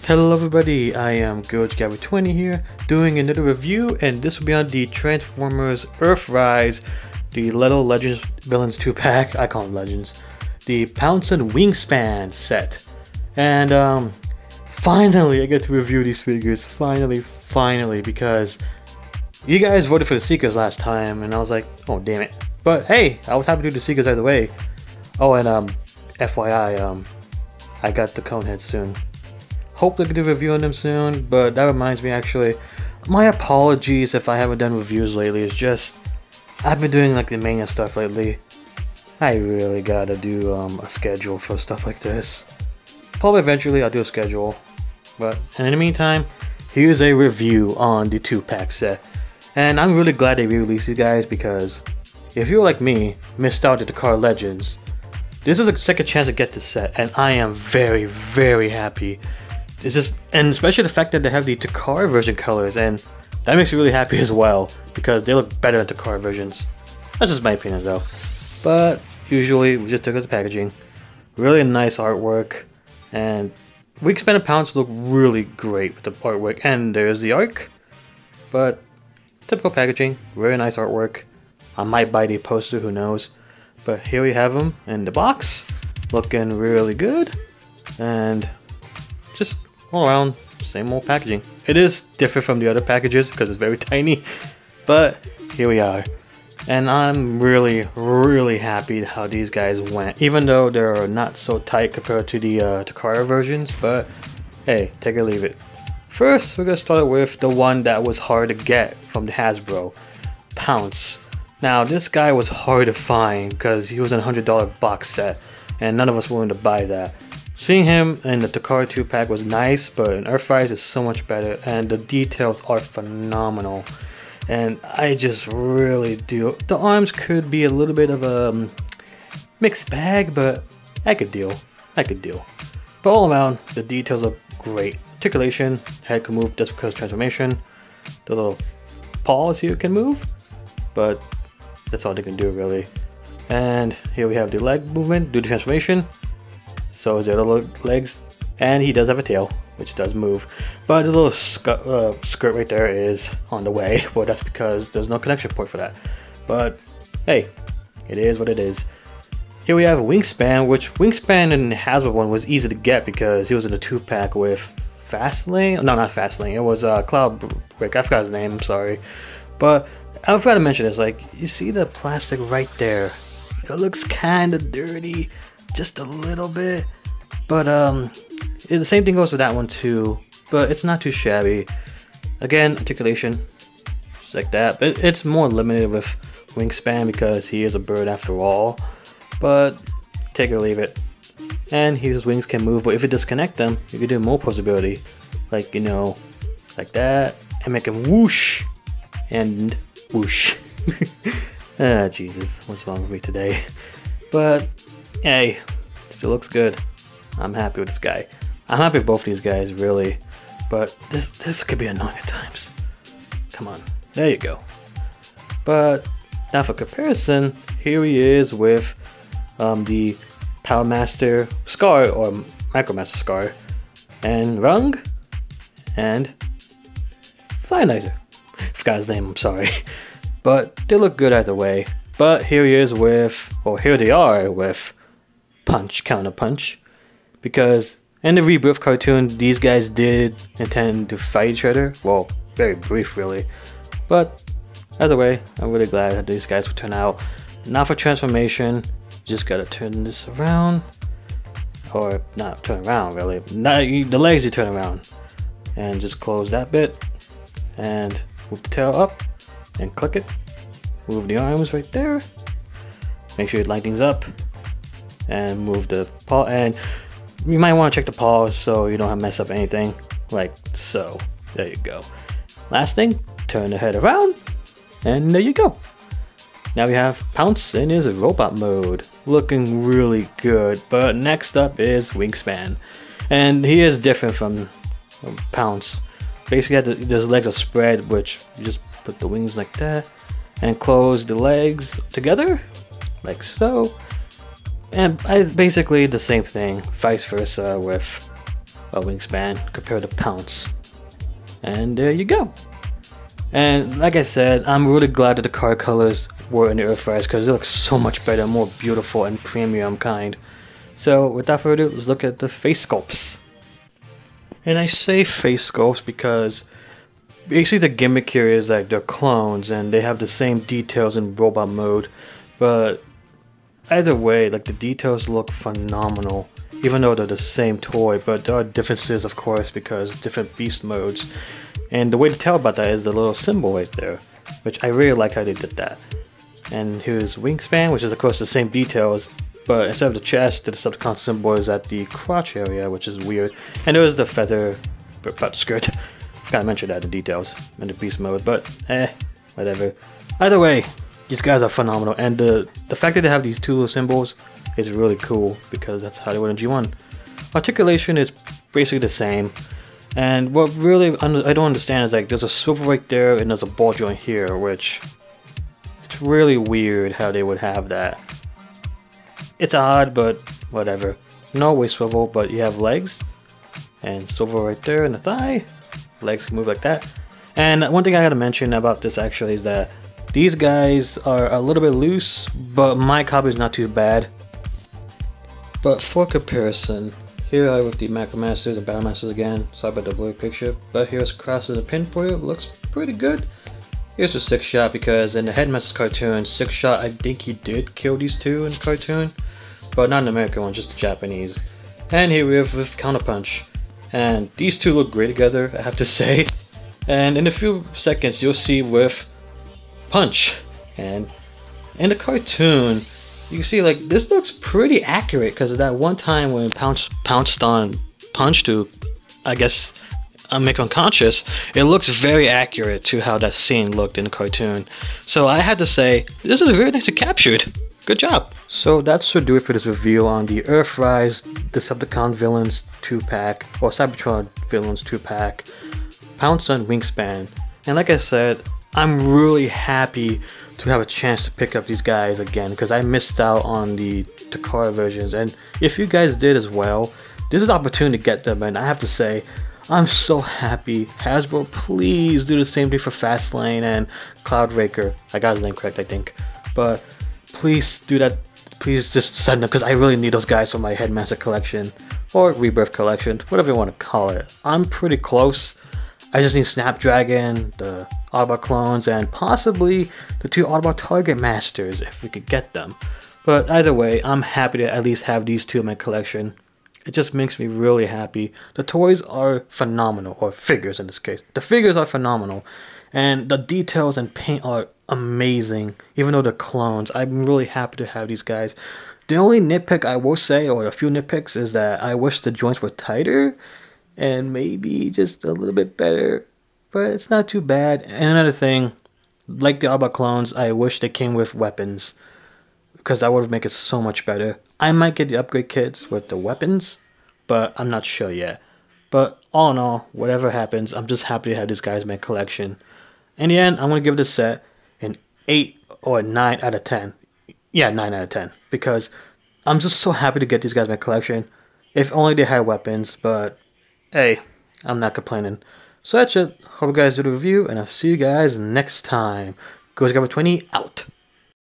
Hello everybody, I am Gabby20 here, doing another review, and this will be on the Transformers Earthrise, the Little Legends Villains 2-pack, I call them Legends, the Pounce and Wingspan set. And finally I get to review these figures, finally, because you guys voted for the Seekers last time, and I was like, oh damn it. But hey, I was happy to do the Seekers either way. Oh, and FYI, I got the Coneheads soon. Hope to do a review on them soon, but that reminds me actually, my apologies if I haven't done reviews lately. It's just, I've been doing like the mania stuff lately. I really gotta do a schedule for stuff like this. Probably eventually I'll do a schedule, but in the meantime, here's a review on the 2-pack set. And I'm really glad they re-released these guys, because if you're like me, missed out at the Car Legends, this is a second chance to get this set, and I am very happy. It's just, and especially the fact that they have the Takar version colors, and that makes me really happy as well, because they look better than Takar versions. That's just my opinion though. But usually we just took out the packaging. Really nice artwork, and Wingspan and Pounce look really great with the artwork, and there's the arc. But typical packaging, really nice artwork. I might buy the poster, who knows. But here we have them in the box, looking really good, and just all around same old packaging. It is different from the other packages because it's very tiny, but here we are. And I'm really happy how these guys went, even though they're not so tight compared to the Takara versions. But hey, take it or leave it. First, we're gonna start with the one that was hard to get from the Hasbro, Pounce. Now this guy was hard to find because he was in a $100 box set, and none of us were willing to buy that. Seeing him in the Takara 2-pack was nice, but in Earthrise is so much better, and the details are phenomenal. And I just really do. The arms could be a little bit of a mixed bag, but I could deal. But all around, the details are great. Articulation, head can move just because transformation. The little paws here can move, but that's all they can do really. And here we have the leg movement, do the transformation. So is there the legs, and he does have a tail, which does move. But the little skirt right there is on the way. Well, that's because there's no connection point for that. But hey, it is what it is. Here we have Wingspan, which Wingspan in the Hasbro one was easy to get because he was in a 2-pack with Fastlane. No, not Fastlane. It was Cloudbreak. I forgot his name. I'm sorry, but I forgot to mention this. Like, you see the plastic right there? It looks kind of dirty. Just a little bit, but the same thing goes with that one too, but it's not too shabby. Again, articulation, just like that, but it's more limited with Wingspan because he is a bird after all. But take it or leave it. And his wings can move, but if you disconnect them, you can do more possibility, like, you know, like that, and make him whoosh and whoosh. Ah, Jesus, what's wrong with me today? But hey, still looks good. I'm happy with this guy. I'm happy with both these guys, really. But this could be annoying at times. Come on, there you go. But now for comparison, here he is with the Power Master Scar, or Micromaster Scar, and Rung, and Fionizer. Forgot his name, I'm sorry. But they look good either way. But here he is with, or here they are with Punch, Counter Punch, because in the Rebirth cartoon, these guys did intend to fight each other. Well, very brief really, but either way, I'm really glad that these guys would turn out. Now for transformation, just gotta turn this around, or not turn around really. Not the legs, you turn around, and just close that bit, and move the tail up, and click it. Move the arms right there. Make sure you line things up. And move the paw, and you might want to check the paws so you don't mess up anything, like so. There you go. Last thing, turn the head around, and there you go. Now we have Pounce in his robot mode, looking really good. But next up is Wingspan, and he is different from Pounce. Basically, his legs are spread, which you just put the wings like that, and close the legs together, like so. And basically the same thing, vice versa with Wingspan compared to Pounce. And there you go. And like I said, I'm really glad that the card colors were in the Earthrise because it looks so much better, more beautiful and premium kind. So without further ado, let's look at the face sculpts. And I say face sculpts because basically the gimmick here is like they're clones and they have the same details in robot mode, but either way, like the details look phenomenal, even though they're the same toy, but there are differences of course because different beast modes. And the way to tell about that is the little symbol right there, which I really like how they did that. And here's Wingspan, which is of course the same details, but instead of the chest, the Decepticon symbol is at the crotch area, which is weird. And there is the feather butt skirt. Forgot to mention that, the details in the beast mode, but whatever. Either way, these guys are phenomenal, and the fact that they have these two little symbols is really cool because that's how they were in G1. Articulation is basically the same. And what really I don't understand is like there's a swivel right there and there's a ball joint here, which it's really weird how they would have that. It's odd, but whatever. No way swivel, but you have legs and swivel right there in the thigh. Legs can move like that. And one thing I gotta mention about this actually is that these guys are a little bit loose, but my copy is not too bad. But for comparison, here I have with the Macro Masters and Battle Masters again. Sorry about the blurry picture, but here's Cross as a pin for you. Looks pretty good. Here's the 6-shot because in the Headmaster's cartoon, 6-shot I think he did kill these two in the cartoon, but not in the American one, just the Japanese. And here we have with Counterpunch, and these two look great together, I have to say. And in a few seconds you'll see with Punch, and in the cartoon you can see like this looks pretty accurate because of that one time when Pounce pounced on Punch to, I guess, make unconscious. It looks very accurate to how that scene looked in the cartoon. So I had to say, this is very nicely captured. Good job. So that should do it for this review on the Earthrise Decepticon Villains 2-pack, or Cybertron Villains 2-pack, Pounce and Wingspan. And like I said, I'm really happy to have a chance to pick up these guys again because I missed out on the Takara versions, and if you guys did as well, this is an opportunity to get them, and I have to say I'm so happy. Hasbro, please do the same thing for Fastlane and Cloudraker. I got his name correct, I think, but please do that. Please just send them because I really need those guys for my Headmaster collection or Rebirth collection, whatever you want to call it. I'm pretty close. I just need Snapdragon, the Autobot clones, and possibly the 2 Autobot Target Masters if we could get them. But either way, I'm happy to at least have these two in my collection. It just makes me really happy. The toys are phenomenal, or figures in this case. The figures are phenomenal, and the details and paint are amazing. Even though they're clones, I'm really happy to have these guys. The only nitpick I will say, or a few nitpicks, is that I wish the joints were tighter and maybe just a little bit better, but it's not too bad. And another thing, like the Autobot clones, I wish they came with weapons because that would make it so much better. I might get the upgrade kits with the weapons, but I'm not sure yet. But all in all, whatever happens, I'm just happy to have these guys in my collection. In the end, I'm going to give this set an 8 or a 9 out of 10. Yeah, 9 out of 10, because I'm just so happy to get these guys in my collection. If only they had weapons, but hey, I'm not complaining. So that's it. Hope you guys did a review, and I'll see you guys next time. Ghost Guy 20 out.